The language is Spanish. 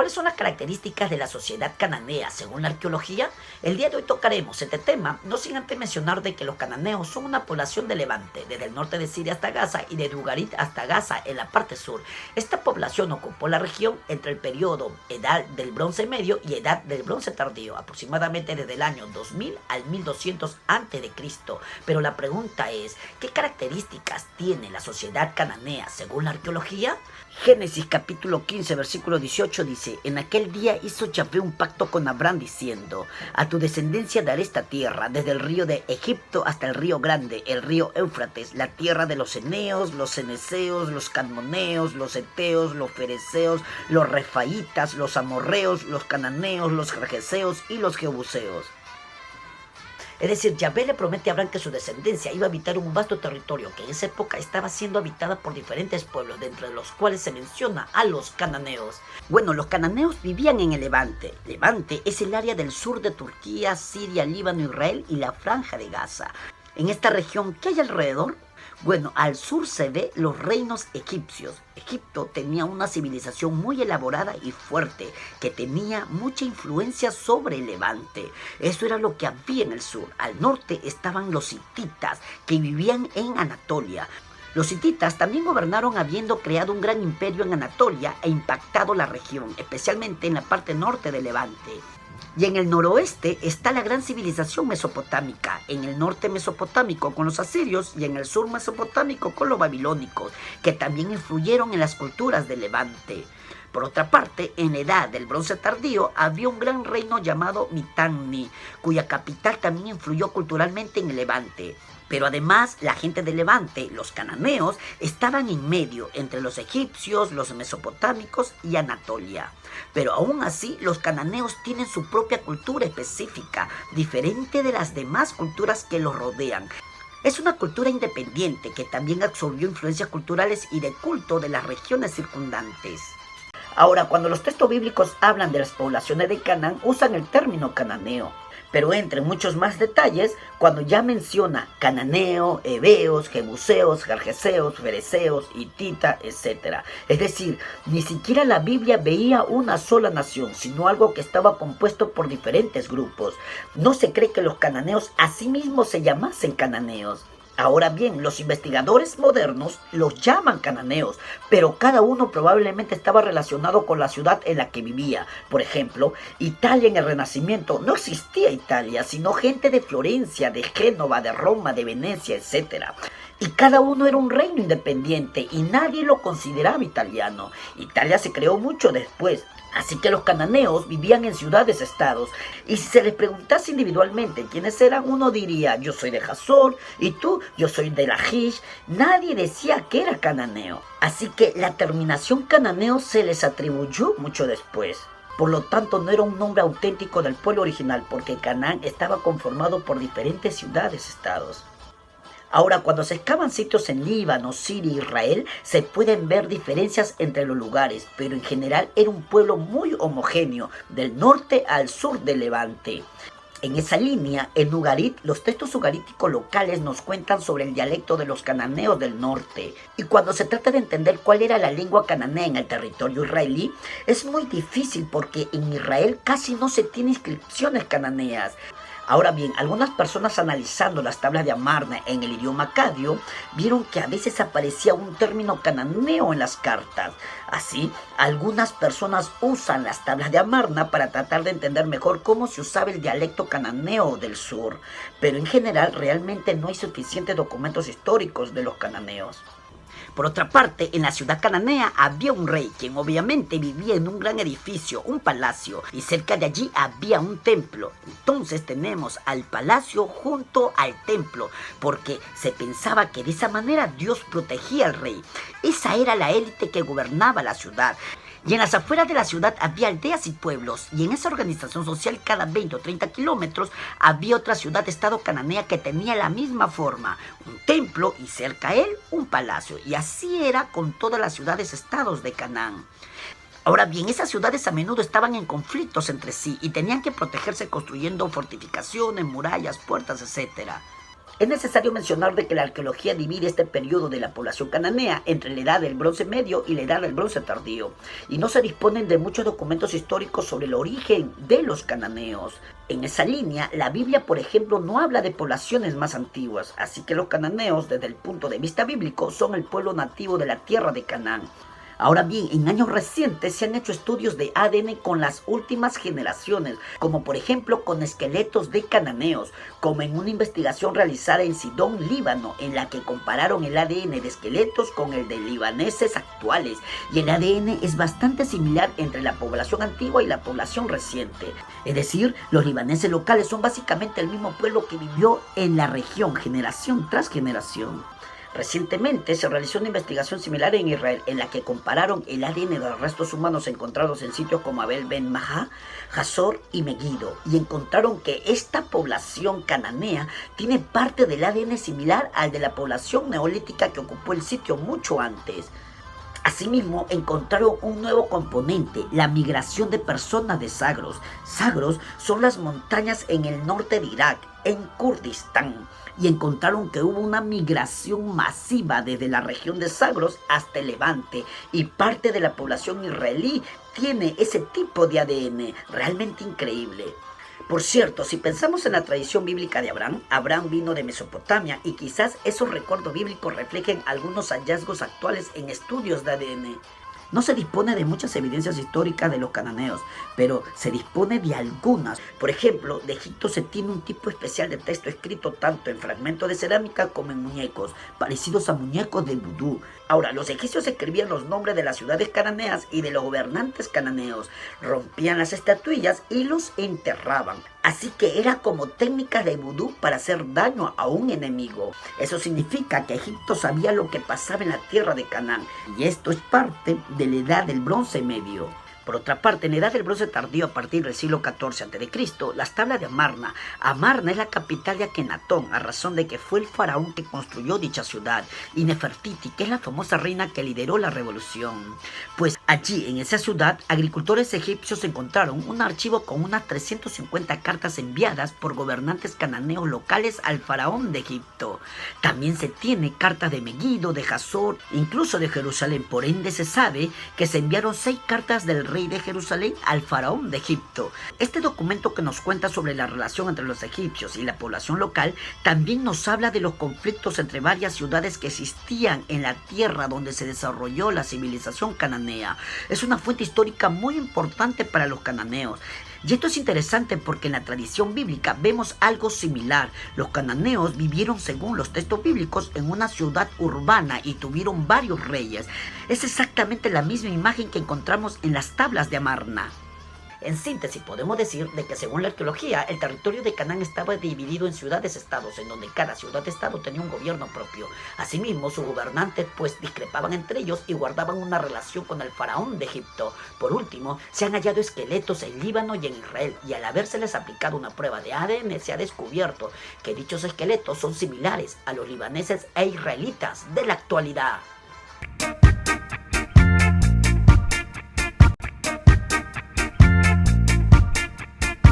¿Cuáles son las características de la sociedad cananea según la arqueología? El día de hoy tocaremos este tema, no sin antes mencionar de que los cananeos son una población de Levante, desde el norte de Siria hasta Gaza y de Ugarit hasta Gaza en la parte sur. Esta población ocupó la región entre el periodo Edad del Bronce Medio y Edad del Bronce Tardío, aproximadamente desde el año 2000 al 1200 a.C. Pero la pregunta es, ¿qué características tiene la sociedad cananea según la arqueología? Génesis capítulo 15 versículo 18 dice: En aquel día hizo Yahvé un pacto con Abraham diciendo: a tu descendencia daré esta tierra, desde el río de Egipto hasta el río grande, el río Éufrates, la tierra de los eneos, los ceneseos, los cadmoneos, los eteos, los fereceos, los refaitas, los amorreos, los cananeos, los gergeseos y los jebuseos. Es decir, Yahvé le promete a Abraham que su descendencia iba a habitar un vasto territorio que en esa época estaba siendo habitada por diferentes pueblos, de entre los cuales se menciona a los cananeos. Bueno, los cananeos vivían en el Levante. Levante es el área del sur de Turquía, Siria, Líbano, Israel y la Franja de Gaza. En esta región, ¿qué hay alrededor? Bueno, al sur se ve los reinos egipcios. Egipto tenía una civilización muy elaborada y fuerte, que tenía mucha influencia sobre el Levante. Eso era lo que había en el sur. Al norte estaban los hititas, que vivían en Anatolia. Los hititas también gobernaron habiendo creado un gran imperio en Anatolia e impactado la región, especialmente en la parte norte del Levante. Y en el noroeste está la gran civilización mesopotámica, en el norte mesopotámico con los asirios y en el sur mesopotámico con los babilónicos, que también influyeron en las culturas del Levante. Por otra parte, en la edad del bronce tardío había un gran reino llamado Mitanni, cuya capital también influyó culturalmente en el Levante. Pero además, la gente del Levante, los cananeos, estaban en medio entre los egipcios, los mesopotámicos y Anatolia. Pero aún así, los cananeos tienen su propia cultura específica, diferente de las demás culturas que los rodean. Es una cultura independiente que también absorbió influencias culturales y de culto de las regiones circundantes. Ahora, cuando los textos bíblicos hablan de las poblaciones de Canaán, usan el término cananeo. Pero entre muchos más detalles, cuando ya menciona cananeo, heveos, jebuseos, gergeseos, fereceos, hitita, etc. Es decir, ni siquiera la Biblia veía una sola nación, sino algo que estaba compuesto por diferentes grupos. No se cree que los cananeos asimismo se llamasen cananeos. Ahora bien, los investigadores modernos los llaman cananeos, pero cada uno probablemente estaba relacionado con la ciudad en la que vivía. Por ejemplo, Italia en el Renacimiento no existía Italia, sino gente de Florencia, de Génova, de Roma, de Venecia, etc. Y cada uno era un reino independiente y nadie lo consideraba italiano. Italia se creó mucho después. Así que los cananeos vivían en ciudades-estados, y si se les preguntase individualmente quiénes eran, uno diría: yo soy de Hazor, y tú, yo soy de Lachish. Nadie decía que era cananeo. Así que la terminación cananeo se les atribuyó mucho después. Por lo tanto, no era un nombre auténtico del pueblo original, porque Canaán estaba conformado por diferentes ciudades-estados. Ahora, cuando se excavan sitios en Líbano, Siria e Israel, se pueden ver diferencias entre los lugares, pero en general era un pueblo muy homogéneo, del norte al sur del Levante. En esa línea, en Ugarit, los textos ugaríticos locales nos cuentan sobre el dialecto de los cananeos del norte. Y cuando se trata de entender cuál era la lengua cananea en el territorio israelí, es muy difícil porque en Israel casi no se tienen inscripciones cananeas. Ahora bien, algunas personas analizando las tablas de Amarna en el idioma acadio vieron que a veces aparecía un término cananeo en las cartas. Así, algunas personas usan las tablas de Amarna para tratar de entender mejor cómo se usaba el dialecto cananeo del sur. Pero en general, realmente no hay suficientes documentos históricos de los cananeos. Por otra parte, en la ciudad cananea había un rey, quien obviamente vivía en un gran edificio, un palacio, y cerca de allí había un templo. Entonces tenemos al palacio junto al templo, porque se pensaba que de esa manera Dios protegía al rey. Esa era la élite que gobernaba la ciudad. Y en las afueras de la ciudad había aldeas y pueblos, y en esa organización social cada 20 o 30 kilómetros había otra ciudad-estado cananea que tenía la misma forma, un templo y cerca a él un palacio, y así era con todas las ciudades-estados de Canaán. Ahora bien, esas ciudades a menudo estaban en conflictos entre sí y tenían que protegerse construyendo fortificaciones, murallas, puertas, etc. Es necesario mencionar de que la arqueología divide este periodo de la población cananea entre la edad del Bronce Medio y la edad del Bronce Tardío, y no se disponen de muchos documentos históricos sobre el origen de los cananeos. En esa línea, la Biblia, por ejemplo, no habla de poblaciones más antiguas, así que los cananeos, desde el punto de vista bíblico, son el pueblo nativo de la tierra de Canaán. Ahora bien, en años recientes se han hecho estudios de ADN con las últimas generaciones, como por ejemplo con esqueletos de cananeos, como en una investigación realizada en Sidón, Líbano, en la que compararon el ADN de esqueletos con el de libaneses actuales, y el ADN es bastante similar entre la población antigua y la población reciente. Es decir, los libaneses locales son básicamente el mismo pueblo que vivió en la región generación tras generación. Recientemente se realizó una investigación similar en Israel en la que compararon el ADN de los restos humanos encontrados en sitios como Abel Ben Maha, Hazor y Megiddo, y encontraron que esta población cananea tiene parte del ADN similar al de la población neolítica que ocupó el sitio mucho antes. Asimismo, encontraron un nuevo componente, la migración de personas de Zagros. Zagros son las montañas en el norte de Irak, en Kurdistán, y encontraron que hubo una migración masiva desde la región de Zagros hasta el Levante, y parte de la población israelí tiene ese tipo de ADN, realmente increíble. Por cierto, si pensamos en la tradición bíblica de Abraham, Abraham vino de Mesopotamia y quizás esos recuerdos bíblicos reflejen algunos hallazgos actuales en estudios de ADN. No se dispone de muchas evidencias históricas de los cananeos, pero se dispone de algunas. Por ejemplo, de Egipto se tiene un tipo especial de texto escrito tanto en fragmentos de cerámica como en muñecos, parecidos a muñecos de vudú. Ahora, los egipcios escribían los nombres de las ciudades cananeas y de los gobernantes cananeos, rompían las estatuillas y los enterraban. Así que era como técnica de vudú para hacer daño a un enemigo. Eso significa que Egipto sabía lo que pasaba en la tierra de Canaán, y esto es parte de la edad del Bronce Medio. Por otra parte, en la edad del Bronce Tardío, a partir del siglo XIV a.C., las tablas de Amarna. Amarna es la capital de Akenatón, a razón de que fue el faraón que construyó dicha ciudad, y Nefertiti, que es la famosa reina que lideró la revolución. Pues allí, en esa ciudad, agricultores egipcios encontraron un archivo con unas 350 cartas enviadas por gobernantes cananeos locales al faraón de Egipto. También se tiene cartas de Megiddo, de Hazor, incluso de Jerusalén. Por ende, se sabe que se enviaron 6 cartas del rey de Jerusalén al faraón de Egipto. Este documento, que nos cuenta sobre la relación entre los egipcios y la población local, también nos habla de los conflictos entre varias ciudades que existían en la tierra donde se desarrolló la civilización cananea. Es una fuente histórica muy importante para los cananeos. Y esto es interesante porque en la tradición bíblica vemos algo similar. Los cananeos vivieron, según los textos bíblicos, en una ciudad urbana y tuvieron varios reyes. Es exactamente la misma imagen que encontramos en las tablas de Amarna. En síntesis, podemos decir de que según la arqueología, el territorio de Canaán estaba dividido en ciudades-estados, en donde cada ciudad-estado tenía un gobierno propio. Asimismo, sus gobernantes discrepaban entre ellos y guardaban una relación con el faraón de Egipto. Por último, se han hallado esqueletos en Líbano y en Israel, y al habérseles aplicado una prueba de ADN, se ha descubierto que dichos esqueletos son similares a los libaneses e israelitas de la actualidad.